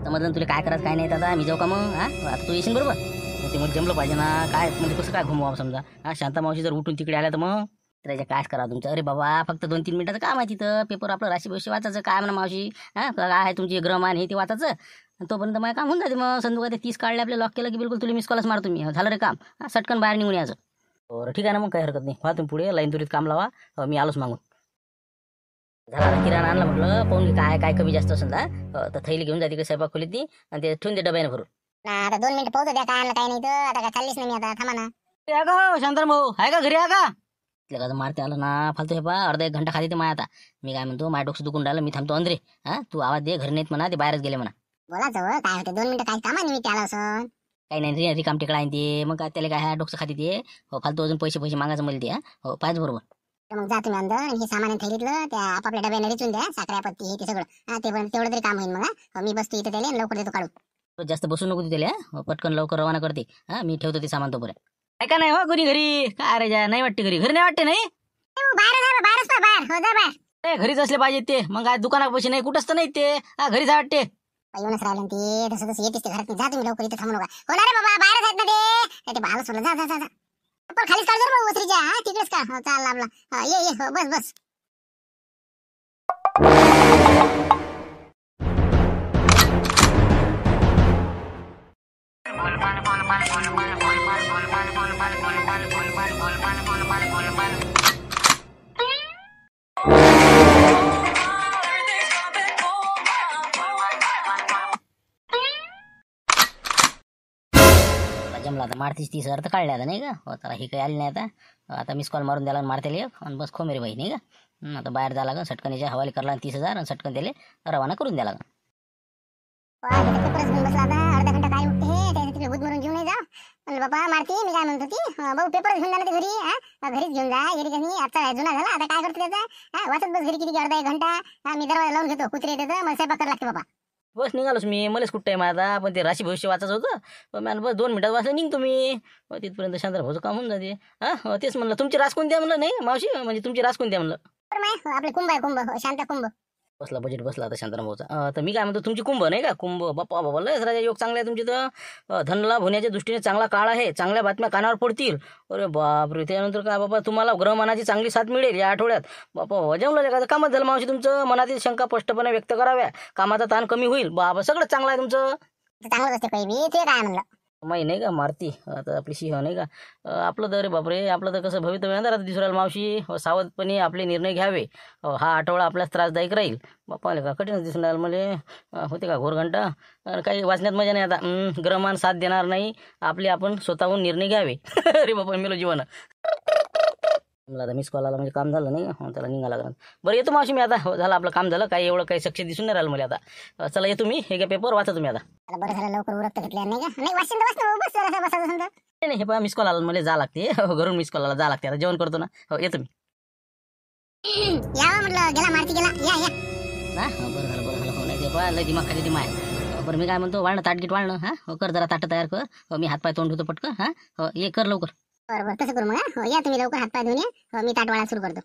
समजलं तुला काय करायचं काय नाही आता मी जाऊ का मग आता तू येशील बरोबर ते मग जमलं पाहिजे ना काय म्हणजे कसं काय घुमवा समजा शांता मावशी जर उठून तिकडे आल्या तर मग त्याच्या काय करा तुमचं अरे बाबा फक्त 2-3 मिनिटाचं काम आहे तिथं पेपर आपलं राशी भविष्य वाचायचं काय म्हणा मावशी काय आहे तुमची ग्रहमान हे ते वाचायचं तोपर्यंत मला काम होऊन जाते मग संदू काय ते 30 काढले आपले लॉक केलं की बिलकुल तुला मिस कॉलच मारतो मी झालं रे काम सटकन बाहेर निघून यायचं बरं ठीक आहे ना मग काही हरकत नाही तुम्ही पुढे लाईन तुरीत काम लावा मी आलोच मागून झाला किराणा आणला म्हटलं पाहून काय काय कमी जास्त असेल तर थैली घेऊन जाते स्वयंपाक खोलीत ती आणि ते ठेवून दे डब्याने भरून आता 2 मिनिटं पाहतो द्या काय आणलं काय नाही तर आता काय चाललीच नाही मी आता थांबा ना का शांताराम भाऊ आहे का घरी आहे का का मारते आलं ना फालतू हे पा अर्धा 1 घंटा खाली ते माय आता मी काय म्हणतो माझ्या डोकं दुखून राहिलं मी थांबतो अंदरे तू आवाज दे घरी नाहीत म्हणा ते बाहेरच गेले म्हणा बोला जवळ काय होते 2 मिनिटं काय कामा निमित्त आला असं काही नाही रिकाम टिकडा आहे ते मग काय त्याला काय डोकं खाते ते फालतू अजून पैसे मागायचं मला ते पाहिजे बरोबर मग जा तुम्ही अंदर आणि हे सामान थैलीतलं त्या आपापल्या डब्याने रिचून द्या साखऱ्या पत्ती हे ते सगळं ते पण तेवढं तरी काम होईल मग मी बसतो इथं त्याला लवकर देतो काढून जास्त बसू नको त्याला पटकन लवकर रवाना करते मी ठेवतो ते सामान तोपर्यंत ऐका नाही हो कोणी घरी काय रे जा नाही वाटते घरी नाही वाटते नाही बाहेर घरीच असले पाहिजे ते मग काय दुकानात पैसे नाही कुठंच तर नाही ते घरीच वाटते येऊनच राहिलं ते तसं येतेच ते घरात जा तुम्ही लवकर इथं थांबू नका होणार रे बाबा बाहेरच आहेत ना ते बाहेर सोडलं जा पण खालीच काढ जर वसरीच्या तिकडेच का चाल आपला ये बस जमला आता मारतीस 30,000 तर काढले आता नाही का आता हे काही आले नाही आता मिस कॉल मारून द्याला मारते एक आणि बस खो मेरी बाई नाही का आता बाहेर जायला लागेल सटकन याच्या हवाली करला 30,000 आणि सटकन त्याला रवाना करून द्यायला लागेल बसला आता अर्धा घंटा काय उठते त्याच्या तिकडे भूत मरून घेऊन जा बाबा मारती मी काय म्हणतो ती भाऊ पेपर घेऊन जा ना ते घरी घरीच घेऊन जा घरी काही आता जुना झाला आता काय करतो त्याचा वाचत बस घरी किती अर्धा 1 घंटा मी दरवाजा लावून घेतो कुत्रे येतं मला स्वयंपाक करायला लागते बाबा बस निघालोच मी मलाच कुठं टाईम आता पण ते राशी भविष्य वाचायचं होतं मला बस 2 मिनिटात वाचलं निघतो मी तिथपर्यंत शांतराम भाऊचं काम होऊन जाते तेच म्हणलं तुमची रास कोणत्या म्हणलं नाही मावशी म्हणजे तुमची रास कोणत्या म्हणलं आपले कुंभ आहे कुंभ शांत कुंभ बसला बजेट बसला आता शांताराम भाऊचा तर मी काय म्हणतो तुमची कुंभ नाही का कुंभ बाप्पा लयच राजा योग चांगला आहे तुमची तर धनलाभ होण्याच्या दृष्टीने चांगला काळ आहे चांगल्या बातम्या कानावर पडतील अरे बापरे त्यानंतर काय बाबा तुम्हाला ग्रहमानाची चांगली साथ मिळेल या आठवड्यात बाप्पा जमलं का कामच झालं मावशी तुमचं मनातील शंका स्पष्टपणे व्यक्त कराव्या कामाचा ताण कमी होईल बाबा सगळं चांगलं आहे तुमचं चांगलंच असते काही बी ते काय म्हणलं माही नाही का मारती आता आपली सिंह नाही का आपलं तर बापरे आपलं तर कसं भवितव्य येणार आता दिसू राहिलं मावशी सावधपणे आपले निर्णय घ्यावे हा आठवडा आपल्यास त्रासदायक राहील बाप्पाले का कठीणच दिसून राहिलं मला होते का घोरघंटा काही वाचण्यात मजा नाही आता ग्रहमान साथ देणार नाही आपले आपण स्वतःहून निर्णय घ्यावे अरे बापा मेलो जीवन मला आता मिस कॉल आला म्हणजे काम झालं नाही का त्याला निघाला लागलं बरं येतो मावशी मी आता झालं आपलं काम झालं काही एवढं काही सक्सेस दिसून नाही राहिलं मला आता चला येतो मी हे काय पेपर वाचा तुम्ही आता बरं झालं लवकर उरकत घेतल्या नाही का नाही वाचन बस बसायचं नाही हे पहा मिस कॉल आला मला जा लागते घरून मिस कॉल आला जा लागते आता जेवण करतो ना येतो मी या म्हटलं गेला मारती गेला या ना बरं झालं हो नाही ते पहा लय दिमाग खाली दिमाग आहे बरं मी काय म्हणतो वाळणं ताटगीट वाळणं कर जरा ताटं तयार कर मी हातपाय तोंड धुतो पटकन ये कर लवकर बरोबर तसं करू मग या तुम्ही लवकर हातपाय धुवून या मी ताट वाळा सुरू करतो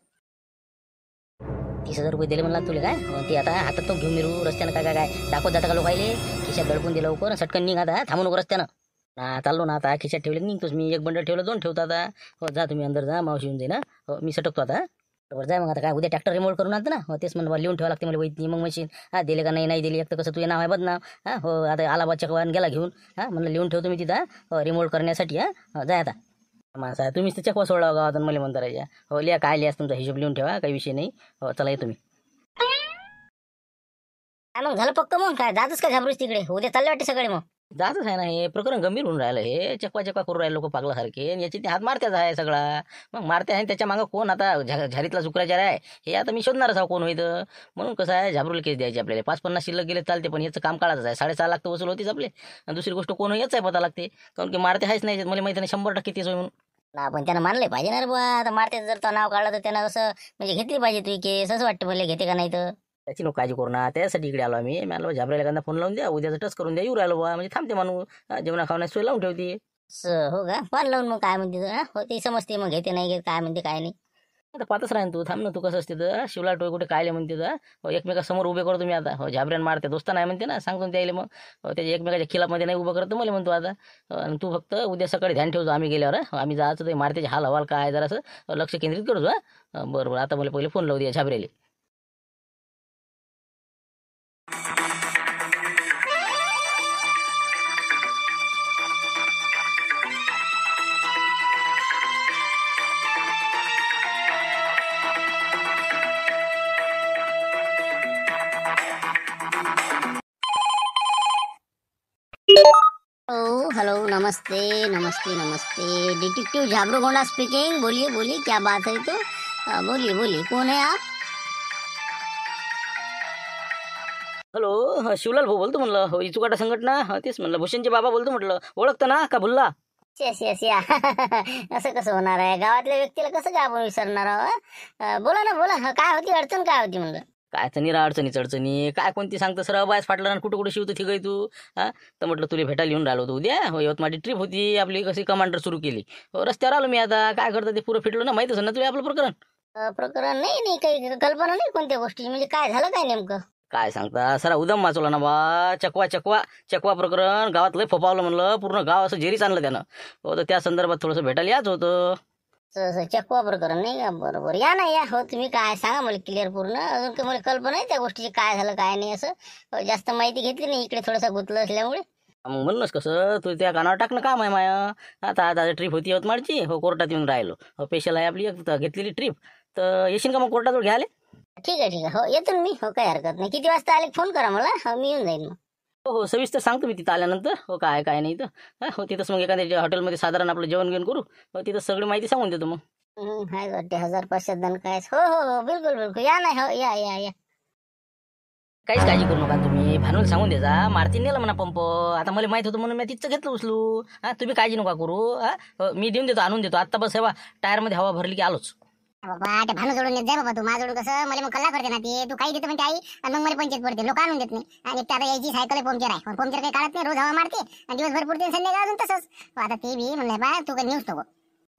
30,000 रुपये दिले म्हणला तुला काय ते आता हातात तो घेऊन मिरू रस्त्यानं काय दाखवत जाता का लोकायले खिशात दडपून दिलं लवकर सटकन निघ आता थांबू नको रस्त्यानं चाललो ना आता खिशात ठेवले निघतोच मी 1 बंडल ठेवलं 2 ठेवतो आता जा तुम्ही अंदर जा मावशी येऊन जाईल मी सटकतो आता बरोबर जाय मग आता काय उद्या ट्रॅक्टर रिमोट करून आणतं ना तेच म्हणलं लिहून ठेवा लागते मला वैद्य मग मशीन दिले का नाही दिली एक तर कसं तुझे नाव आहे बदनाम हो आता आलाबाद चकवान गेला घेऊन म्हणलं लिहून ठेवतो मी तिथं रिमोट करण्यासाठी जाय आता माणसा तुम्हीच तर चकवा सोडला गावात मला म्हणता राजा हो लिहा काय लिहास तुमचा हिशोब लिहून ठेवा काही विषय नाही चला येतो मी मग झालं पक्क मग काय जातच का झाबरूस तिकडे उद्या चालले वाटते सगळे मग जातच आहे ना हे प्रकरण गंभीर होऊन राहिलं हे चकवा करून राहिले लोक पागलासारखे याची ते हात मारत्याच आहे सगळा मग मारते आहे त्याच्या मागं कोण आता झारीतला शुक्राचार आहे हे आता मी शोधणारच आहे कोण होईल म्हणून कसं आहे झाबरूला केस द्यायची आपल्याला 5-50 शिल्लक गेले चालते पण याचं काम काढायचं आहे 6.5 लाख तर वसूल होतीच आपले आणि दुसरी गोष्ट कोण याच आहे पता लागते कारण की मारते आहेच नाही मला माहिती नाही 100% तेच होय म्हणून ना पण त्यानं मानले पाहिजे ना रे बुवा आता मारते जर तो नाव काढलं तर त्यानं असं म्हणजे घेतली पाहिजे तुझी केस असं वाटतं मला घेते का नाही तर त्याची नको काळजी करू ना त्यासाठी इकडे आलो आम्ही मला झाबरायला एखादा फोन लावून द्या उद्याचं टच करून द्या येऊ राहिलो बुवा म्हणजे थांबते माणूस जेवणा खावण्याची सोय लावून ठेवते हो का फोन लावून मग काय म्हणते हो ते समजते मग घेते नाही घेत काय म्हणते काय नाही आता पाहतच राहीन तू, थांब ना. तू कसं असते तर शिवला टोय कुठे कायले म्हणते तर एकमेकासमोर उभे करतो मी आता. झाबऱ्यान मारते दोस्ता नाही म्हणते ना, सांगतो ना त्याला मग. त्याच्या एकमेकाच्या खिलामध्ये नाही उभं करतो मला म्हणतो आता. आणि तू फक्त उद्या सकाळी ध्यान ठेवतो आम्ही गेल्यावर. आम्ही जायचं ते मारत्याचे हाल हवाल काय जरासं लक्ष केंद्रित करतो. बरं बरं, आता मला पहिले फोन लावू द्या झाबऱ्याले. हेलो, नमस्ते नमस्ते नमस्ते। डिटेक्टिव झाबरू गोंडा स्पीकिंग। बोलिए बोलिए, क्या बात है? तो बोलिए बोलिए, कौन है आप? हॅलो, शिवलाल भाऊ बोलतो म्हणलं. हो, इचुकाटा संघटना. तेच म्हणलं, भूषणचे बाबा बोलतो म्हटलं. ओळखतं ना का भुल्ला? येस येस या असं कसं होणार आहे? गावातल्या व्यक्तीला कसं काय आपण विसरणार आहोत? बोला ना बोला, काय होती अडचण, काय होती म्हणलं? काय निरा अडचणीच अडचणी काय कोणती सांगतं सर. बायस फाटलं ना, कुठं कुठं शिवतं थिगय तू. तर म्हटलं तुला भेटायला येऊन राहिलो होतो उद्या. हो, यवतमाळची ट्रिप होती आपली, कशी कमांडर सुरू केली. हो, रस्त्यावर आलो मी आता. काय करतं ते पुरं फिटलो ना, माहितच ना तुला आपलं प्रकरण. प्रकरण नाही नाही, काही कल्पना नाही कोणत्या गोष्टी, म्हणजे काय झालं काय नेमकं? काय सांगता सरा, उदम वाचवला ना बा. चकवा चकवा चकवा प्रकरण गावात लय फोपावलं म्हणलं. पूर्ण गाव असं जेरीच आणलं त्यानं. हो, तर त्या संदर्भात थोडंसं भेटायला याच होतं. चकवा प्रकरण नाही का? बरोबर, या ना या. हो, तुम्ही काय सांगा मला क्लिअर पूर्ण. अजून काही मला कल्पना नाही त्या गोष्टीची, काय झालं काय नाही असं. जास्त माहिती घेतली नाही इकडे, थोडंसं गुंतलं असल्यामुळे. मग म्हणूनच कसं तू त्या कानावर टाकणं काम आहे माया. आता आता ट्रिप होती यवतमाळची. हो, कोर्टात येऊन राहिलो. हो, स्पेशल आहे आपली एक घेतलेली ट्रिप. तर येशील का मग कोर्टाजवळ घ्यायला? ठीक आहे ठीक आहे, हो येतो ना मी. हो, काही हरकत नाही. किती वाजता आले फोन करा मला. हो, मी येऊन जाईन मग. हो हो, सविस्तर सांगतो मी तिथं आल्यानंतर. हो, काय काय नाही तर. हो, तिथंच मग एखाद्या हॉटेलमध्ये साधारण आपलं जेवण घेऊन करू. हो, तिथं सगळी माहिती सांगून देतो मग. हाय वाटते 1500 दन काय. हो हो हो, बिलकुल बिलकुल, या नाही. हो, या या या. काहीच काळजी करू नका तुम्ही. भानूला सांगून द्यायचा मारतीन नेलं म्हणा पंप. आता मला माहित होतं म्हणून मी तिथं घेतलं उचलू. तुम्ही काळजी नका करू. हो, मी देऊन देतो, आणून देतो. आत्ता बस हेवा टायरमध्ये हवा भरली की आलोच. बाबा, ते भानू जोडून येत जाय बाबा. तू माझ्याजवळ कसं मला मग कल्ला करते ना ते. तू काही देतो म्हणजे आई, आणि मग मला पंचायत पडते. लोक आणून देत नाही. आणि एक तर आता यायची सायकल आहे, पंक्चर आहे. पंक्चर काही काढत नाही, रोज हवा मारते आणि दिवसभर पुरते, संध्याकाळ अजून तसंच. आता ते बी म्हणलं बा, तू काही न्यूज नको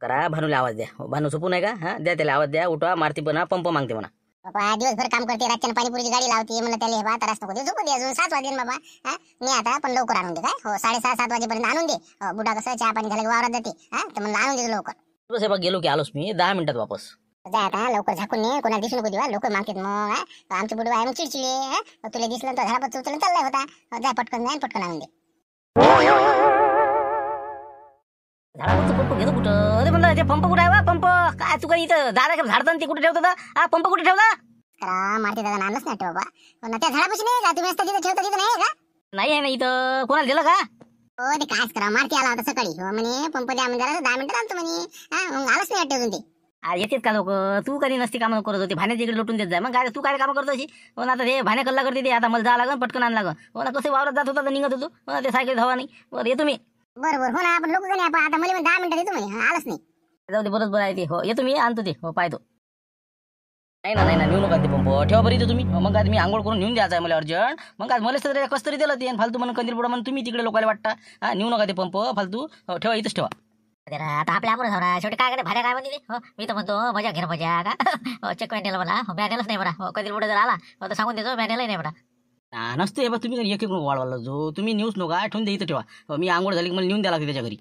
करा. भानूला आवाज द्या. हो, भानू झोपून आहे का? द्या त्याला आवाज द्या. उठवा, मारती पण पंप मागते म्हणा. बाबा. दिवसभर काम करते, रातच्या पाणीपुरीची गाडी लावते. म्हणलं त्याला हे बा त्रास नको दे, झोपू दे. अजून 7 वाजेन बाबा. मी आता पण लवकर आणून दे काय. हो, 6:30-7 वाजेपर्यंत आणून दे. हो, बुडा कसं चहा पाणी झालं की वावरात जाते. तर म्हणलं आणून दे लवकर. बस हे बघ, गेलो की आलोच मी 10 मिनिटात वापस. जा आता लवकर, झाकून ने, कोणाला दिसू नको देवा. लोक मागतात मग. आमची बुडवा आहे मग चिडचिडे. तुला दिसलं तर झाडापात उचलून चाललाय होता. जा पटकन जा, पटकन आणून दे. झाडावरचं पंप घेतो कुठं? अरे म्हणलं ते पंप कुठं आहे बा? पंप काय चुका इथं झाडा झाडताना ते कुठे ठेवतात? पंप कुठे ठेवला? करा मारते दादा, आणलंच नाही बाबा. पण त्या झाडापाशी नाही का तुम्ही असता तिथे ठेवता, तिथे नाही का? नाही आहे ना इथं. कोणाला दिलं का? हो, ते कायच करा, मारती आला होता सकाळी. हो म्हणे पंप द्या म्हणजे 10 मिनिटं आणतो म्हणे. मग आलंच नाही वाटतं अजून ते. येतेच का लोक? तू कधी नसती कामं करत होती, भाण्याच्या इकडे लुटून देत जाय. मग काय तू काय कामं करतो अशी? हो ना, आता ते भाण्या कल्ला करते ते. आता मला जा लागन, पटकन आण लागन. हो ना, कसं वावरात जात होता तर निघत होतो. हो ना, ते सायकल धावा नाही. बरं येतो मी. बरोबर, हो ना. आपण लोक नाही आपण आता मला 10 मिनिटं देतो म्हणे, आलंच नाही. जाऊ दे, बरोबर आहे ते. हो, येतो मी, आणतो ते. हो, पाहतो. नाही ना नाही ना, नेऊ नका ते पंप. ठेवा बरी इथं तुम्ही. मग काय मी आंघोळ करून नेऊन द्यायचं आहे मला अर्जंट. मग आज मला सर कसं तरी दिलं ते फालतू म्हणून कंदील बुडा म्हणून तुम्ही तिकडे लोकांना वाटता. नेऊ नका ते पंप फालतू. हो, ठेवा इथंच ठेवा. आता आपल्या आपण शेवटी काय करे, भाड्या काय म्हणते. हो, मी तर म्हणतो मजा घेणं मजा का. चेक नेलं मला. मॅनेलच नाही बरा. कधी पुढे जर आला तर सांगून देतो, मॅनेलही नाही बरा. नसते बा, तुम्ही एक एक वाढवायला जो तुम्ही न्यूज नका ठेवून दे इथं ठेवा. मी आंघोळ झाली की मला नेऊन द्या लागते त्याच्या घरी.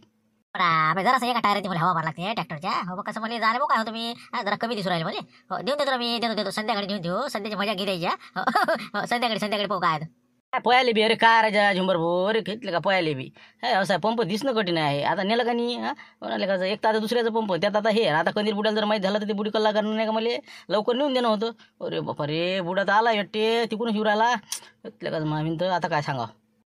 पण जरासं एका टायराची मला हवा मार लागते ट्रॅक्टरच्या. हो, मग कसं मला जाणे काय होतं मी जरा कमी दिसू राहिले मला. हो, देऊन देतो मी, देतो संध्याकाळी देऊन देऊ. संध्याची मजा घे द्यायच्या. संध्याकाळी पाहू काय. काय पोयाले बी? अरे काय राजा झुंबर भाऊ, अरे घेतले का पोयाले बी? असं पंप दिसणं कठीण आहे. आता नेलं का नाही? म्हणाले का एक तर आता दुसऱ्याचं पंप त्यात आता हे. आता कंदील बुडाला जर माहीत झालं तर ते बुडी कल्ला करणार नाही का मला? लवकर नेऊन देणं होतं. अरे बापा रे, बुडा तर आला एकटे तिकडून शिवराला. घेतलं का मामीन तर आता काय सांगा.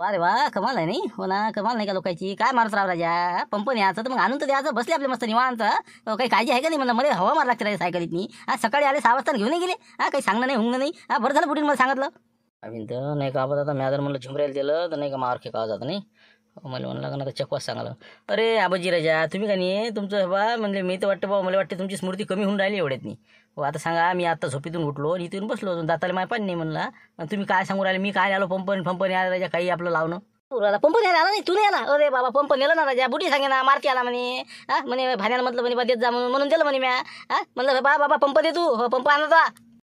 अरे वा, कमाल आहे नाही? हो ना, कमाल नाही का लोकांची? काय मारत राव राजा. पंप न्यायचं तर मग आणून तर द्यायचं. बसले आपले मस्त निवांत. काही काळजी आहे का नाही? मला हवा मार लागते राजा सायकलीतनी. सकाळी आले 6 वाजता घेऊन गेले. काही सांगणं नाही, हुंगणं नाही. बरं झालं बुडीन मला सांगितलं. अभिन तर नाही का आपण आता मॅदर म्हणलं झुमरायला दिलं तर नाही का मार खेकावा जात नाही. मला म्हणलं का ना चकवाच सांगायला. अरे आबाजी राजा, तुम्ही का नाही तुमचं बा म्हणले मी तर वाटतं बाबा, मला वाटते तुमची स्मृती कमी होऊन राहिली एवढ्यात नाही. हो, आता सांगा, मी आता झोपेतून उठलो आणि इथून बसलो दाताला माय पाणी नाही म्हणला. तुम्ही काय सांगू राहिले? मी काय आलो पंपनी आला राजा काही आपलं लावणं. पुराला पंप न्यायला आला नाही, तू नाही आला. अरे बाबा पंप नेलं ना राजा, बुटी सांगे ना मारती आला म्हणे. हा म्हणे भाण्याला म्हटलं म्हणे बा देत जा म्हणून दिलं म्हणे म्या. हा म्हणलं बाबा पंप दे तू. हो पंप आणला.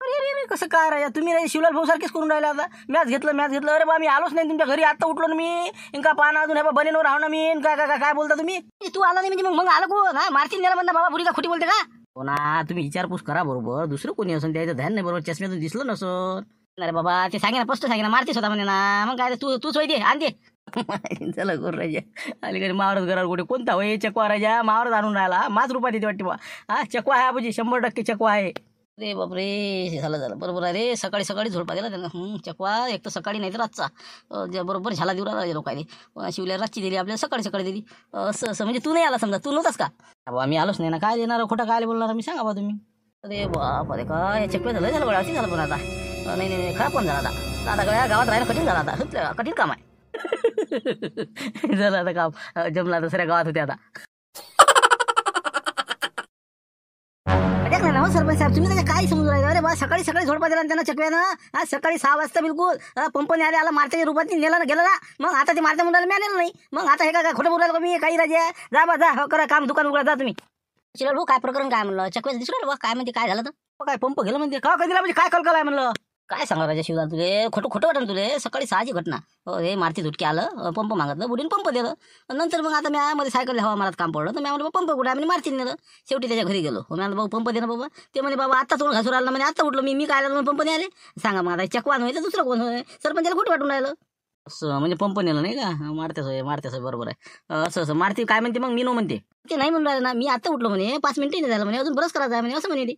अरे अरे अरे कसं काय राजा, तुम्ही राजा शिवलाल भाऊ सारखेच करून राहिला आता. मॅच घेतलं. अरे बा मी आलोच नाही तुमच्या घरी, आता उठलो ना मी. इंका पाहणं अजून हे बा बनेवर राहू ना मी. काय काय काय बोलता तुम्ही? तू आला नाही म्हणजे मग आलं कोण? हा मारतीन नेला म्हणता बाबा, बुडी का खोटी बोलते का? हो ना, तुम्ही विचारपूस करा बरोबर. दुसरं कोणी असून द्यायचं ध्यान नाही बरोबर, चष्म्यातून दिसलं नसं. अरे बाबा ते सांगे ना, स्पष्ट सांगे ना, मारतीस होता म्हणे ना. मग काय तूच होय दे आण दे. चला करू राजा, अलीकडे मावरच घरावर कुठे कोणता होय चकवा राजा, मावरच आणून राहिला. 5 रुपयात येते वाटते बा. हा चकवा आहे आबाजी, 100% चकवा आहे. अरे बापरे, झालं बरोबर आहे रे. सकाळी झोडपा दिला त्यानं. चकवा एक तर सकाळी नाही तर रातचा बरोबर झाला देऊ राहिला लोकांनी. शिवल्या रातची दिली, आपल्याला सकाळी दिली. असं म्हणजे तू नाही आला समजा, तू नव्हतास का? आम्ही आलोच नाही ना, काय देणार खोटं काय बोलणार मी, सांगा बा तुम्ही. अरे बाप रे, काय चकव्या झालं गळ्याची झालं पण आता. नाही खराब पण झाला आता गळ्या गावात राहायला कठीण झाला आता. कठीण काम आहे. झालं आता काम जमला तर सऱ्या गावात होते आता. ना सरपंच साहेब, तुम्ही त्याच्या काय समजून राहिले? अरे बा सकाळी झोडपा दिला त्यांना चकव्यानं. आज सकाळी 6 वाजता बिलकुल पंप न्यायला आला, मारत्याच्या रूपात नेला ना गेला ना. मग आता ते मारत्या मुलाला मिळालेलं नाही. मग आता हे काय खोटं बोलायला मी काही राजा. जा बा जा, करा काम, दुकान उघडा जा तुम्ही. चिराल भाऊ काय प्रकरण काय म्हणलं? चकव्याचं दिसू राहिलं बा, काय म्हणते काय झालं तर? काय पंप गेलं म्हणते का? कधी म्हणजे काय कलकल आहे म्हणलं? काय सांगा राजा शिवदान, तुले खोटं वाटलं तुले? सकाळी 6ची घटना. हे मारती झुटकी आलं, पंप मागितलं, बुडीन पंप दिलं. नंतर मग आता मी मध्ये सायकल हवा मला काम पडलं, तर मी म्हणलं पंप कुठे आहे? मारतीन नेलं. शेवटी त्याच्या घरी गेलो. मी म्हणलं भाऊ पंप दे ना बाबा. ते म्हणे बाबा आता तोंड घासून राहिलं म्हणे, आता उठलो मी काय आलं पंप नाही आले. सांगा मग आता चकवान होईल दुसरं कोण होय? सरपंचाला खोटं वाटून राहिलं. असं म्हणजे पंप नेलं नाही का? मारतेच होय बरोबर आहे. असं मारती काय म्हणते मग? मी नो म्हणते ते नाही म्हणून राहिलं ना. मी आता उठलो म्हणे, 5 मिनिटं नाही झालं म्हणे, अजून बरंच करायचं आहे म्हणे, असं म्हणे ते.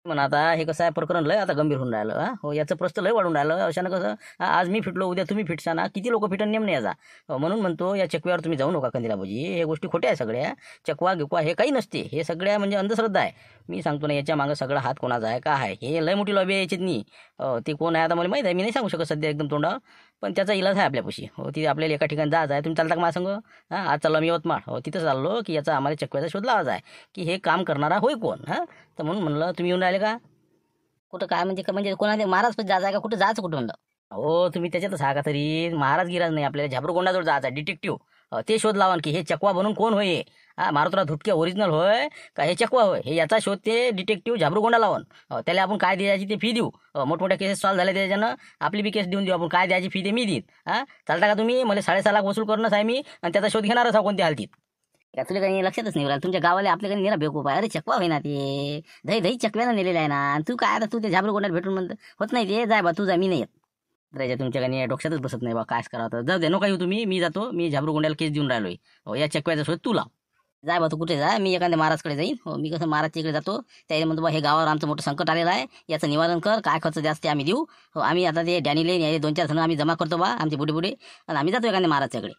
म्हणा आता हे कसं आहे, प्रकरण लय आता गंभीर होऊन राहिलं. हो याचं प्रस्त लय वाढून राहिलं. अशानं कसं आज मी फिटलो, उद्या तुम्ही फिटसा ना, किती लोक फिटन नेम नाही याचा. म्हणून म्हणतो या चकव्यावर तुम्ही जाऊ नका कंदिला भाऊजी. हे गोष्टी खोट्या आहे सगळ्या. चकवा गिकवा हे काही नसते, हे सगळ्या म्हणजे अंधश्रद्धा आहे. मी सांगतो ना, याच्या मागं सगळा हात कोणाचा आहे का आहे, हे लय मोठी लॉबी आहे याच्यातनी. ते कोण आहे आता मला माहीत आहे, मी नाही सांगू शकत सध्या एकदम तोंडावर. पण त्याचा इलाज आहे आपल्यापाशी. हो ती आपल्याला एका ठिकाणी जायचं आहे. तुम्ही चालता का माझ्या संग? आज चाललो मी यवतमाळ. हो तिथं चाललो की याचा आम्हाला चकव्याचा शोध लावायचा आहे की हे काम करणारा होय कोण. तर म्हणून म्हणलं तुम्ही येऊन राहिले का? कुठं काय म्हणजे कोणाला महाराज पण जायचं आहे का? कुठं जायचं कुठं म्हणलं? हो तुम्ही त्याच्यातच हा का तरी? महाराज गिराज नाही, आपल्याला झाबरगोंडाजवळ जायचं आहे. डिटेक्टिव्ह ते शोध लावा की हे चकवा बनून कोण होय. मारुतराव धुटके ओरिजिनल होय का हे चकवा होय, हे याचा शोध ते डिटेक्टिव्ह झाबरगोंडा लावून. त्याला आपण काय द्यायची ते फी देऊ. मोठमोठ्या केसेस सॉल्व्ह झाले त्याच्यानं आपली बी केस देऊन देऊ आपण. काय द्यायची फी ते मी देईन. चालता का तुम्ही? मला 6.5 लाख वसूल करणंच आहे मी, आणि त्याचा शोध घेणारच आहे कोणत्या हालतीत. का तुला काही लक्षातच नाही राहिलं? तुमच्या गावाला आपल्या काही नेला बेवकूफ आहे. अरे चकवा होईना ते, दही चकव्यानं नेलेलं आहे ना. तू काय आता तू ते झाबरगोंडाला भेटून म्हणतं होत नाही ते. जाय बा तू जा, मी नाही येत. राजा तुमच्या काही डोक्यातच बसत नाही बा, कायच करावं. जाऊ दे नको येऊ तुम्ही, मी जातो. मी झाबरगोंड्याला केस देऊन राहिलोय. या चकव्याचा शोध तू लाव. जाय बा तू कुठे जा, मी एखाद्या महाराजकडे जाईन. मी कसं महाराजच्या इकडे जातो, त्याला म्हणतो बा हे गावावर आमचं मोठं संकट आलेलं आहे, याचं निवारण कर. काय खर्च जास्त आम्ही देऊ. आम्ही आता ते डॅनीले 2-4 जण आम्ही जमा करतो बा, आमचे बुडे आणि आम्ही जातो एखाद्या महाराजच्याकडे.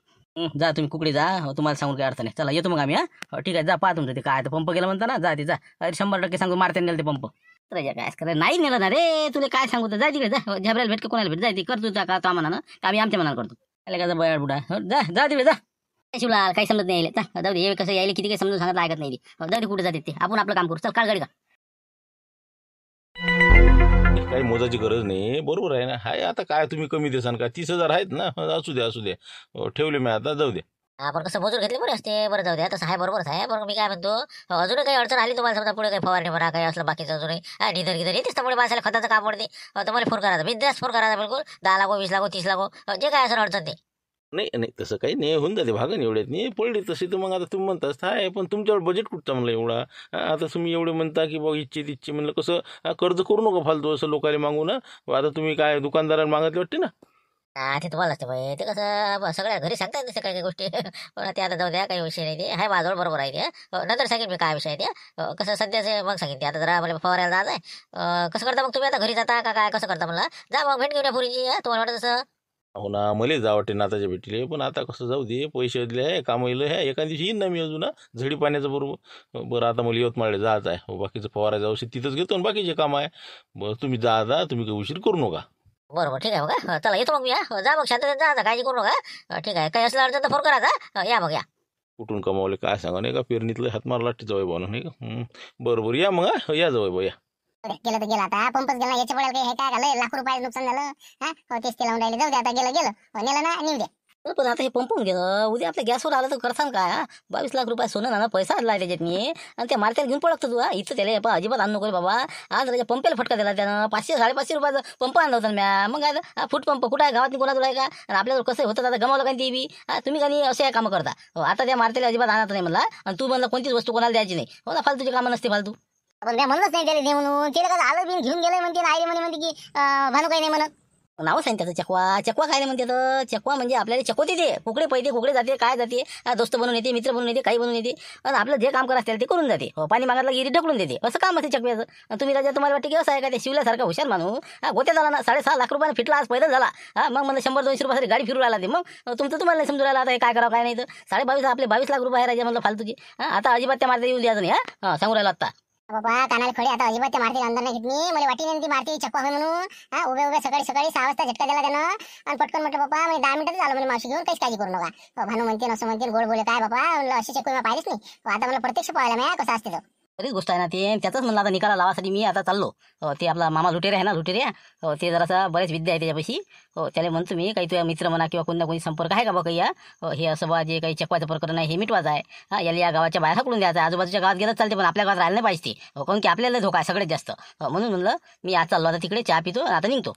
जा तुम्ही कुकडे जा. तुम्हाला सांगून काही अर्थ नाही. चला येतो मग आम्ही. ठीक आहे जा, पाहा तुमचं ते काय पंप गेला म्हणता ना, जा ते जा. अरे 100% सांगू मारते नेलं ते पंप. राजा काय करायला नाही नेलं ना रे, तुला काय सांगू तर जा तिकडे जा. झबऱ्याला भेट का कोणाला भेट जाय, ते करतो का आम्हाला ना, आम्ही आमच्या मनाला करतो. का बयाड बुडा जा तिकडे जा. शिवलाल काही समजत नाही यायला. जाऊ दे, हे कसं यायला किती काही समजून सांगत ऐकत नाही. जाऊ दे कुठे जाते ते, आपण आपलं काम करू. चल काढ गाडी का. काही मोजाची गरज नाही. बरोबर आहे ना. हाय आता काय तुम्ही कमी देसान का? 30,000 आहेत ना. असू दे ठेवले मी आता, जाऊ दे. आपण कसं मजूर घेतले बरे असते. बरं जाऊ द्या, तसं आहे बरोबरच आहे. बरं मी काय म्हणतो, अजूनही काही अडचण आली तुम्हाला समजा पुढे काही फवारणी भरा काही असलं बाकीचं अजूनही ढिदर येतेच त्यामुळे माणसाला खताचं काम पडते. तर मला फोन करायचा, बिंदास फोन करायचा बिलकुल. 10 लाख 20 लाख 30 लाख जे काय असं अडचण ते. नाही तसं काही नाही, होऊन जाते भागन एवढ्यात नाही पडली तशी. तर मग आता तुम्ही म्हणताच आहे, पण तुमच्यावर बजेट कुठचा म्हणलं एवढा. आता तुम्ही एवढे म्हणता की बघ इच्छे म्हणलं कसं कर्ज करू नका फालतू असं लोकांना मागू ना. आता तुम्ही काय दुकानदारांना मागितले वाटते ना. ते तुम्हाला असते भाई, ते कसं सगळ्या घरी सांगतात तसं काही गोष्टी. पण ते आता जाऊ द्या, काही विषय नाही. ते आहे माझ्याजवळ बरोबर आहे ते. नंतर सांगेन मी काय विषय आहे ते. कसं सध्याचे मग सांगेन ते. आता जरा मला फवारायला जायचं आहे. कसं करता मग तुम्ही आता घरी जाता का काय कसं करता मला? जा मग भेट घेऊन या पुरीची. तुम्हाला वाटत तसं? हो ना, मला जा वाटते नाताच्या भेटीले. पण आता कसं जाऊ दे, पैसे दिले आहे कामाईलं आहे. एका दिवशी येईन ना मी अजून झडी पाण्याचं बरोबर. बरं आता मला यवतमाळला जायचं आहे. बाकीचं फवारायचं औषध तिथंच घेतो आणि बाकीचे काम आहे. बरं तुम्ही जा तुम्ही काही उशीर करू नका. बरोबर ठीक आहे बघा. चला येतो मग मी. जा मग शांततेत जा, काळजी करू नका. ठीक आहे, काही असलं अडचण तर फोन करायचा. या मग या. कुठून कमावले काय सांगा नाही का? पेरणीतलं हात मारला जवळ भाऊ नाही का? बरोबर या मग. या जवळ भाऊ या. गेलं तर गेलं. आता पंपच गेला, याच्या पडायला काही हे काय झालं? लाख रुपयाचं नुकसान झालं. तेच ते लावून राहिले. जाऊ दे आता, गेलं नेलं ना, नेऊ द्या. पण आता हे पंपून गेलं, उद्या आपल्या गॅसवर आलं तर करसान काय? 22 लाख रुपये सोनं नाणं पैसा आणला त्याच्यात मी, आणि त्या मारत्याला घेऊन पळतो तू. इथं त्याला पण अजिबात आणू नको रे बाबा. आज त्याच्या पंपाला फटका दिला त्यानं. 500-550 रुपयाचा पंप आणला होता म्या. मग काय फूट पंप कुठं आहे? गावात कोणाजवळ आहे का? आणि आपल्याजवळ कसं होतं आता गमावलं का ते बी? तुम्ही का नाही असे कामं करता? आता त्या मारत्याला अजिबात आणत नाही म्हणला, आणि तू म्हणला कोणतीच वस्तू कोणाला द्यायची नाही. हो ना, फालतूची कामं नसते फालतू. पण मी म्हणलंच नाही त्याला दे म्हणून. त्याला कसं आलं बिन घेऊन गेलंय म्हणते, आई म्हणते की भानू काही नाही म्हणत. नाव सांग त्याचं चकवा काय नाही म्हणते तर. चकवा म्हणजे आपल्याला चकवते ते. कुकडे पैते कुकडे जाते, काय जाते, दोस्त बनून येते, मित्र बनून येते, काही बनून येते, आणि आपलं जे काम करायचं ते करून जाते. पाणी मागायला गिरी ढकलून देते. असं काम असते चकव्याचं. आणि तुम्ही राजा तुम्हाला वाटते की असं आहे का? ते शिवल्यासारखा हुशार माणूस गोत्या झाला ना, 6.5 लाख रुपयाने फिटला आज पैदल झाला. मग मला 100-200 रुपयासाठी गाडी फिरू राहिला ते. मग तुमचं तुम्हाला नाही समजू राहिला आता हे काय करावं काय नाही. तर 22.5 आपले 22 लाख रुपये आहे राजा म्हणलं फालतूची. आता अजिबात त्या मारते येऊन द्यायचं नाही. सांगू राहिला आता. बाबा कानाला खडी आता अजिबात त्या मारती अंदर नाही घेतली. मला वाटी नाही ती मारती चक्का होय म्हणून. उभे सकाळी 6 वाजता झटका दिला त्यानं, आणि पटकन म्हटलं बाबा मी 10 मिनिटात आलो म्हणे मावशी घेऊन, काहीच काळजी करू नका. भानू म्हणते असं म्हणते गोड बोले काय बाबा म्हणलं अशी चक्कू मी पाहिलीच नाही. आता मला प्रत्यक्ष पाहायला मी कसं असते. बरीच गोष्ट आहे ना ते. त्याचाच म्हणलं आता निकाला लावासाठी मी आता चाललो. ते आपला मामा लुटेरे आहे ना, लुटेरे. ते जरासा बरेच विद्या आहे त्याच्यापाशी. त्याला म्हणतो मी काही तुझ्या मित्र म्हणा किंवा कोणी ना कोणी संपर्क आहे का बा काही? हे असं बा जे काही चकवाचं प्रकरण आहे हे मिटवायचं आहे. याला या गावाच्या बाहेर हकलून द्यायचं. आजूबाजूच्या गावात गेलं चालते, पण आपल्या गावात राहायला नाही पाहिजे. कारण की आपल्याला धोका आहे सगळ्यात जास्त. म्हणून म्हणलं मी आज चाललो आता तिकडे, चहा पितो आता निघतो.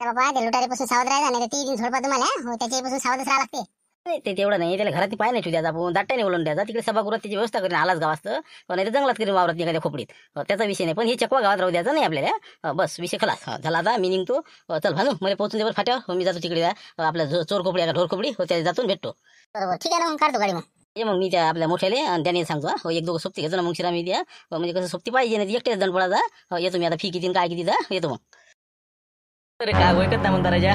बाबा त्या लुटारीपासून सावध राहायचा नाही तर 3 दिन झोडपा तुम्हाला. त्याच्यापासून सावधच राहा लागते. नाही ते तेवढं नाही, त्याला घरात पाय नाही द्यायचा. आपण दाट्याने बोलून द्यायचा. तिकडे सभागृहात त्याची व्यवस्था करेन आलाच गाव असतं, नाही तर जंगलात करेन वावरात एखाद्या खोपडीत. त्याचा विषय नाही, पण हे चकवा गावात राहू द्यायचा नाही आपल्याला. बस विषय खलास. झाला आता मी निघतो. चल भानू मला पोहोचून दे बरं फाट्यावर. मी जातो तिकडे आपल्या चोर खोपडी आहे का ढोर खोपडी त्याला जातून भेटतो. बरोबर ठीक आहे ना, मग काढतो गाडी मग. ये मग मी त्या आपल्या मोठ्याले आणि त्याने सांगतो 1-2 सोबती घेतो ना, मग शिरा मी द्या. म्हणजे कसं सोबती पाहिजे नाही एकटेच दंड पडायचा. येतो मी आता फी किती काय किती येतो मग. अरे काय ओळखत नाही म्हणता राजा?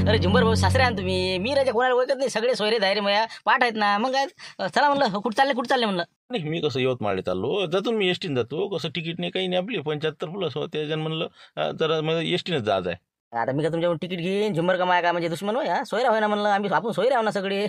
अरे झुंबर भाऊ सासरे आण तुम्ही. मी राजा कोणाला ओळखत नाही. सगळे सोयरे धायरे मया पाठ आहेत ना. मग काय चला म्हणलं कुठं चालले म्हणलं. नाही मी कसं यवतमाळला चाललो जातून मी एसटीने जातो. कसं तिकीट नाही काही नाही आपली 75+ त्याच्यानं म्हणलं जरा मला एसटीनेच जायचं आहे. आता मी का तुमच्याकडून तिकीट घेईन? झुंबर का माय का म्हणजे दुश्मन होय? सोयरा होय ना म्हणलं. आपण सोयरे आहो ना सगळे.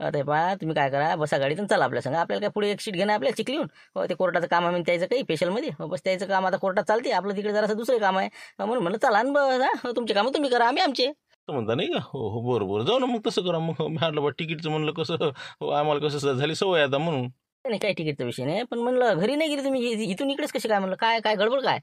आता पहा तुम्ही काय करा, बसा गाडीतून चला आपल्या संग. आपल्याला काय पुढे एक सीट घेणं आपल्याला चिखलीहून. ते कोर्टाचं काम आहे त्याचं काही स्पेशलमध्ये. बस त्याचं काम आता कोर्टात चालते. आपलं तिकडे जरासं दुसरं काम आहे. म्हणून म्हणलं चला आणि बस तुमचे कामं तुम्ही करा, आम्ही आमचे. म्हणता नाही का? हो बरोबर जाऊ ना मग तसं करा. मग मी म्हटलं बा तिकीटचं म्हणलं कसं आम्हाला कसं झाली सवय आता म्हणून. नाही काही तिकीटचा विषय नाही, पण म्हणलं घरी नाही गेली तुम्ही, इथून इकडेच कसे काय म्हणलं? काय गडबड काय?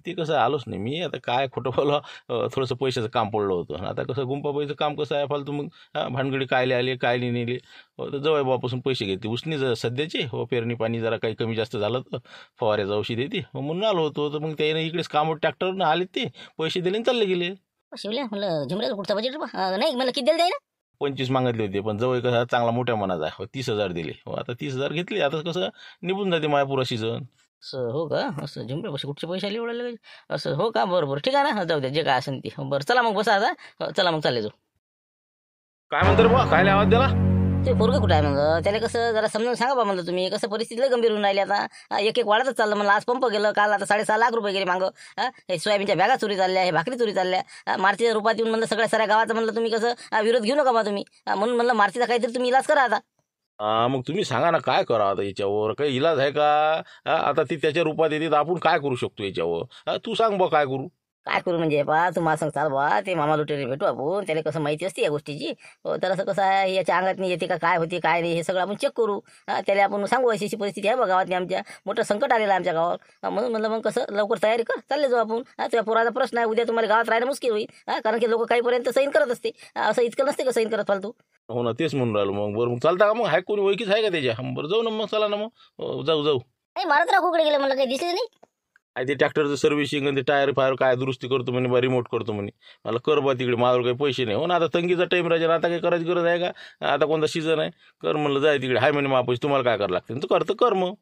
ते कसं आलोच नाही मी. आता काय खोटं बोला, थोडंसं पैशाचं काम पडलं होतं. आता कसं गुंपाबाईचं काम कसं आहे फालतू. मग भानगडी कायले आले कायले नेले. तर जवळ बापासून पैसे घेते उसनी सध्याचे. पेरणी पाणी जरा काही कमी जास्त झालं तर फवाऱ्याचं औषध येते म्हणून आलो होतो. तर मग त्याने इकडेच काम ट्रॅक्टरनं आले ते पैसे दिले आणि चालले गेले. शिवल्या म्हणलं झुमऱ्याचं कुठचा बजेट नाही म्हणलं किती द्यायला? 25 मागितले होते, पण जवळ कसं चांगला मोठ्या मनाचा आहे. 30,000 दिले. आता 30,000 घेतले. आता कसं निघून जाते मायापुरा सीझन. असं हो का? असं झुमऱ्या पैसे कुठचे पैसे आले एवढे असं हो का? बरं ठीक आहे ना, जाऊ द्या जे काय असेल ते. बरं चला मग बसा आता. चला मग चालले जाऊ. काय म्हणतो रे बा? काय आवाज दिला? ते पोरगं कुठं आहे म्हणलं? त्याला कसं जरा समजून सांगा बा म्हणलं तुम्ही. कसं परिस्थितीला गंभीर होऊन राहिली आता. एक वाढतच चाललं म्हणलं. आज पंप गेलं, काल आता 6.5 लाख रुपये गेले मागं. हे सोयाबीनच्या बॅगा चोरी चालल्या, हे भाकरी चोरी चालल्या. मारतीच्या रूपात येऊन म्हणलं सगळ्या साऱ्या गावाचं म्हणलं तुम्ही कसं विरोध घेऊ नका बा तुम्ही. म्हणून म्हणलं मारतीचा काहीतरी तुम्ही इलाज करा आता. मग तुम्ही सांगा ना काय करा आता याच्यावर? काही इलाज आहे का? आता ती त्याच्या रूपात येते तर आपण काय करू शकतो याच्यावर? तू सांग बा काय करू. काय करू म्हणजे बा तुम्हाला सांगताल बा ते मामा लुटेरे भेटू आपण. त्याला कसं माहिती असते या गोष्टीची. तर असं कसं आहे याच्या अंगात नाही येते का काय होते काय नाही हे सगळं आपण चेक करू. त्याला आपण सांगू अशी परिस्थिती आहे बा गावातली आमच्या. मोठं संकट आलेलं आहे आमच्या गावात. म्हणून म्हणलं मग कसं लवकर तयारी कर, चालले जाऊ आपण. तुझ्या पोराचा प्रश्न आहे, उद्या तुम्हाला गावात राहायला मुश्किल होईल. कारण की लोक काहीपर्यंत सैन करत असते. असं इतकं नसते का सैन करत फालतू. हो ना तेच म्हणून राहिलो. मग बरं मग चालता का? मग आहे कोणी ओळखीच आहे का त्याच्या? बरं जाऊ ना मग. चला ना मग जाऊ. नाही मारत राहा कुकडे गेलं म्हणलं काही दिसले नाही. ते ट्रॅक्टरचं सर्व्हिसिंग आणि ते टायर फायर काय दुरुस्ती करतो म्हणे बा, रिमोट करतो म्हणे. मला कर बा तिकडे, माझ्यावर काही पैसे नाही. हो ना आता तंगीचा टाईम राजा. आता काही करायची गरज आहे का? आता कोणता सीझन आहे? कर म्हणलं जाय तिकडे. हाय म्हणे पैसे तुम्हाला काय करावं लागतं तर कर मग.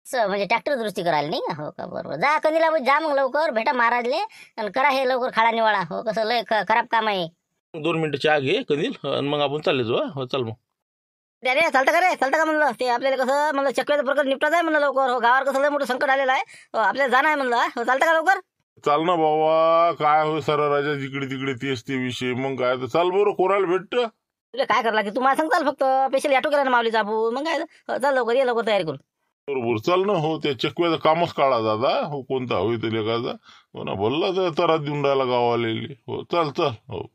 म्हणजे ट्रॅक्टर दुरुस्ती करायला नाही का? हो का? बरोबर. जा कंदीला जा मग लवकर भेटा महाराजले आणि करा हे लवकर खाडा निवाळा. हो कसं लय खराब काम आहे. 2 मिनिटं चहा घे कंदील आणि मग आपण चालले जाऊ. हो चल मग. अरे चालतं का म्हणलं? ते आपल्याला कसं म्हणलं चक्राचा प्रकार निपटायचा आहे म्हणलं लवकर. हो गावावर कसं लय मोठं संकट आलेलं आहे. आपल्याला जाणं आहे म्हणलं. हो चालतं का लवकर? चाल ना बाबा. काय होय सारा राजा जिकडे तिकडे तेच ते विषय. मग काय तर चाल बरं कोणाला भेटत. तुला काय करायला लागते तुम्हाला सांगताल फक्त. स्पेशल ऑटो केला ना माऊलीचा आपण. मग काय चाल लवकर ये लवकर तयारी करू. बरोबर चाल ना. हो त्या चकव्याचं कामच काढा दादा. हो कोणता होई ते लेखाचा. हो ना बोलला तर तरात देऊन राहिला गावाला. हो चाल. हो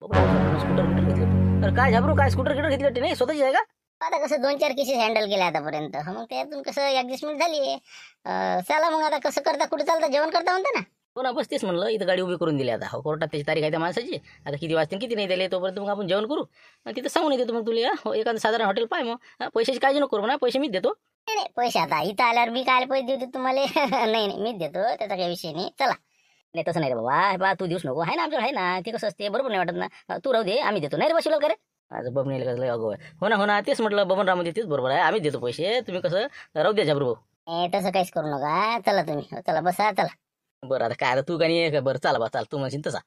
स्कूटर घेतलं तर काय झाबरू काय स्कूटर गिटर घेतली वाटते नाही स्वतःची आहे का? आता कसं 2-4 केसेस हँडल केले आतापर्यंत, मग त्यातून कसं ऍडजस्टमेंट झाली. चला मग आता कसं करता, कुठे चालता, जेवण करता म्हणता ना. हो ना, बस तेच म्हणलं, इथं गाडी उभी करून दिली आता. हो, कोर्टात त्याची तारीख आहे त्या माणसाची. आता किती वाजते किती नाही दिले तोपर्यंत मग आपण जेवण करू आणि तिथं सांगून येतो मग तुला. हो, एखादं साधारण हॉटेल पाय मग. पैशाची काळजी नको करू ना, पैसे मीच देतो. नाही नाही, पैसे आता इथं आल्यावर मी काय पैसे देतो तुम्हाला? नाही नाही, मीच देतो, त्याचा काही विषय नाही. चला. नाही तसं नाही रे बाबा, हे बा तू देऊच नको. आहे ना आमच्याकडे, आहे ना. ते कसं असते बरोबर नाही वाटत ना. तू राहू दे, आम्ही देतो. नाही रे बसवलं का रे? माझं बबन लय अगो आहे. हो ना तेच म्हटलं, बबन राम तेच बरोबर आहे, आम्हीच देतो पैसे. तुम्ही कसं राहू द्या झाबरू भाऊ. तसं काहीच करू नका. चला तुम्ही, चला बसा, चला. बरं आता काय, आता तू का नाही बरं, चला बा चाल, तू म्हणशील तसा.